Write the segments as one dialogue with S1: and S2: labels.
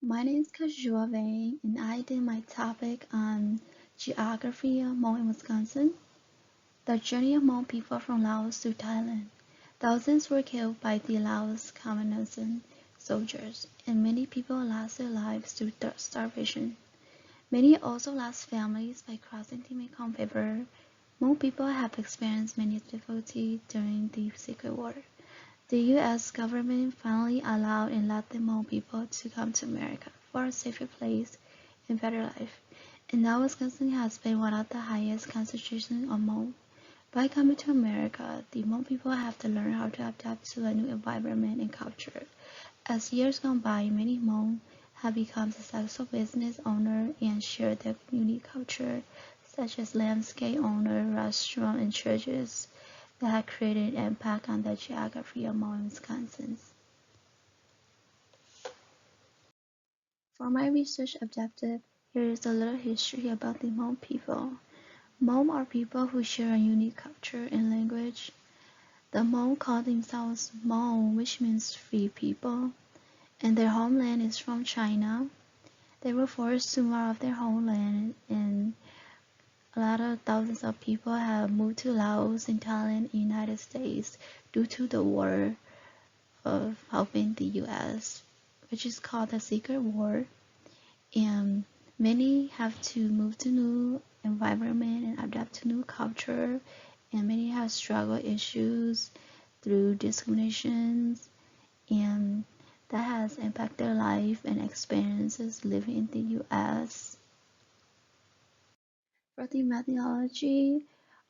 S1: My name is Kajua Wang, and I did my topic on geography of Hmong in Wisconsin. The journey of Hmong people from Laos to Thailand. Thousands were killed by the Laos communism soldiers, and many people lost their lives through starvation. Many also lost families by crossing the Mekong River. Hmong people have experienced many difficulties during the Secret War. The U.S. government finally allowed and let the Hmong people to come to America for a safer place and better life, and now Wisconsin has been one of the highest concentrations of Hmong. By coming to America, the Hmong people have to learn how to adapt to a new environment and culture. As years gone by, many Hmong have become successful business owners and share their unique culture, such as landscape owner, restaurant, and churches that have created an impact on the geography of Hmong Wisconsin. For my research objective, here is a little history about the Hmong people. Hmong are people who share a unique culture and language. The Hmong call themselves Hmong, which means free people, and their homeland is from China. They were forced to move out of their homeland, and a lot of thousands of people have moved to Laos and Thailand and United States due to the war of helping the US, which is called the Secret War. And many have to move to new environment and adapt to new culture, and many have struggle issues through discriminations, and that has impacted their life and experiences living in the US. For the methodology,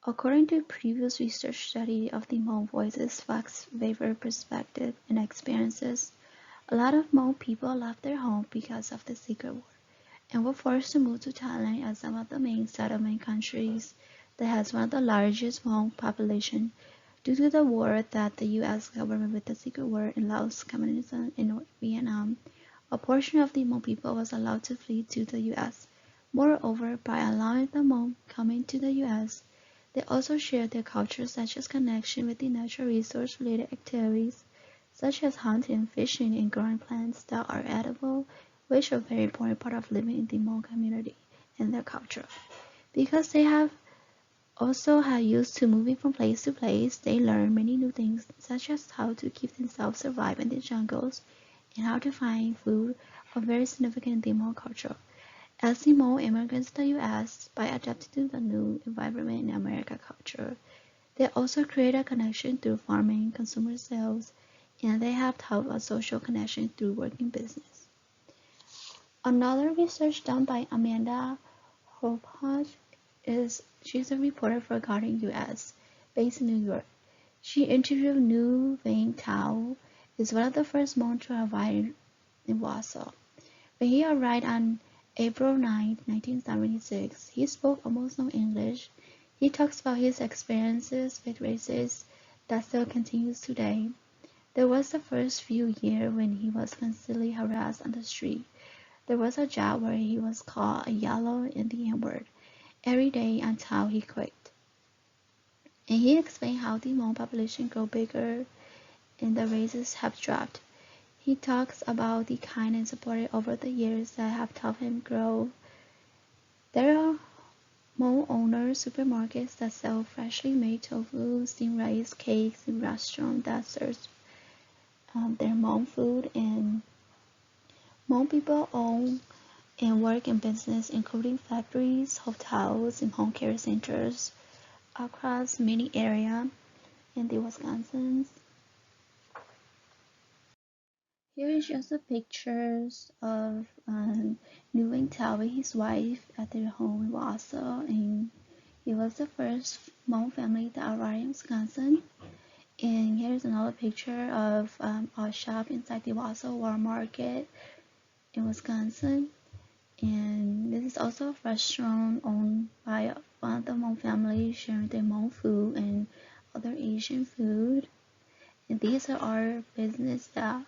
S1: according to previous research study of the Hmong voices, facts, favor, perspective, and experiences, a lot of Hmong people left their home because of the Secret War and were forced to move to Thailand as one of the main settlement countries that has one of the largest Hmong population due to the war that the U.S. government with the Secret War in Laos, communism in Vietnam. A portion of the Hmong people was allowed to flee to the U.S. Moreover, by allowing the Hmong coming to the U.S., they also shared their culture such as connection with the natural resource related activities such as hunting, fishing, and growing plants that are edible, which are a very important part of living in the Hmong community and their culture. Because they have also had used to moving from place to place, they learn many new things such as how to keep themselves survive in the jungles and how to find food are very significant in the Hmong culture. As the Hmong immigrants to the U.S., by adapting to the new environment in American culture, they also create a connection through farming, consumer sales, and they have helped a social connection through working business. Another research done by Amanda Hopach is she's a reporter for Guardian US, based in New York. She interviewed Nu Vang Tao, is one of the first Hmong to arrive in Warsaw. When he arrived on April 9, 1976, he spoke almost no English. He talks about his experiences with racists that still continues today. There was the first few years when he was constantly harassed on the street. There was a job where he was called a yellow and the N-word every day until he quit. And he explained how the Hmong population grew bigger and the races have dropped. He talks about the kind and support over the years that have helped him grow. There are Hmong owners supermarkets that sell freshly made tofu, steamed rice, cakes, and restaurants that serve their Hmong food, and Hmong people own and work in business including factories, hotels, and home care centers across many areas in the Wisconsin. Here is just the pictures of Nu and Tao with his wife at their home in Warsaw, and he was the first Hmong family that arrived in Wisconsin. And here's another picture of our shop inside the Warsaw War Market in Wisconsin. And this is also a restaurant owned by one of the Hmong families sharing their Hmong food and other Asian food. And these are our business that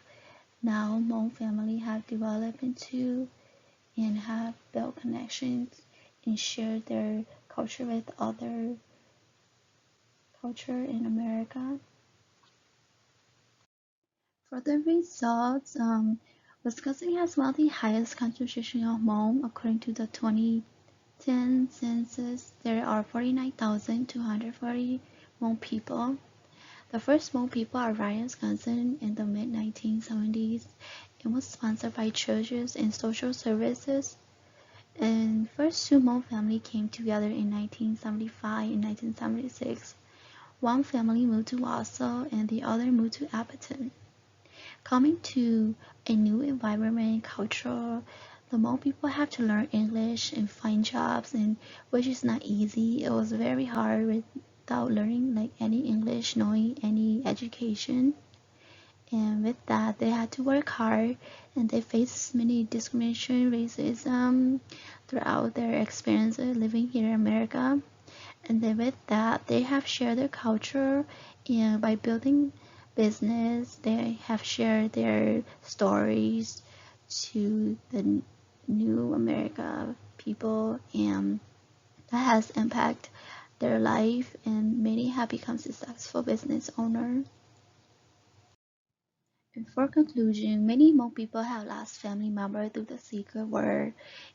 S1: now Hmong family have developed into and have built connections and shared their culture with other culture in America. For the results, Wisconsin has one of the highest concentration of Hmong. According to the 2010 census, there are 49,240 Hmong people. The first Hmong people arrived in Wisconsin in the mid-1970s. It was sponsored by churches and social services. And first two Hmong families came together in 1975 and 1976. One family moved to Warsaw and the other moved to Appleton. Coming to a new environment and culture, the Hmong people have to learn English and find jobs, and which is not easy. It was very hard without learning like any English, knowing any education. And with that, they had to work hard, and they faced many discrimination, racism throughout their experience living here in America. And then with that, they have shared their culture, and by building business, they have shared their stories to the new America people, and that has impacted their life, and many have become successful business owners. And for conclusion, many Hmong people have lost family members through the secret war,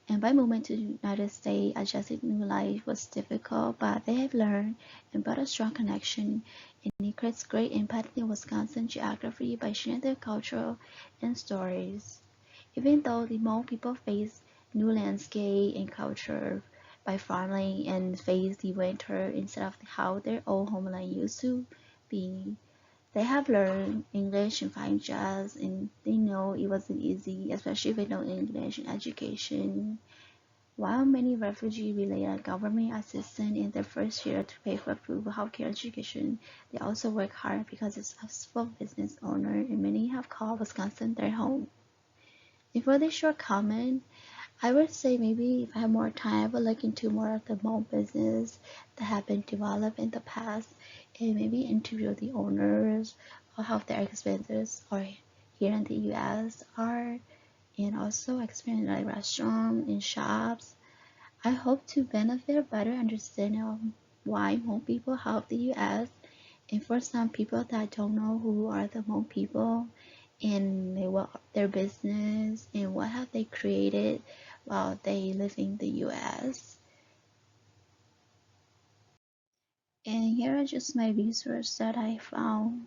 S1: and by moving to the United States, adjusting to new life was difficult, but they have learned and built a strong connection, and it creates great impact in Wisconsin geography by sharing their culture and stories. Even though the Hmong people face new landscape and culture by farming and face the winter instead of how their old homeland used to be, they have learned English and find jobs, and they know it wasn't easy, especially if they know English and education. While many refugees rely on government assistance in their first year to pay for food, healthcare, education, they also work hard because it's a successful business owner, and many have called Wisconsin their home. And for this short comment, I would say maybe if I have more time, I would look into more of the mall business that have been developed in the past, and maybe interview the owners or how their expenses are here in the US are, and also experience like restaurants and shops. I hope to benefit a better understanding of why Hmong people help the US, and for some people that don't know who are the Hmong people and what their business and what have they created while they live in the US. And here are just my resources that I found.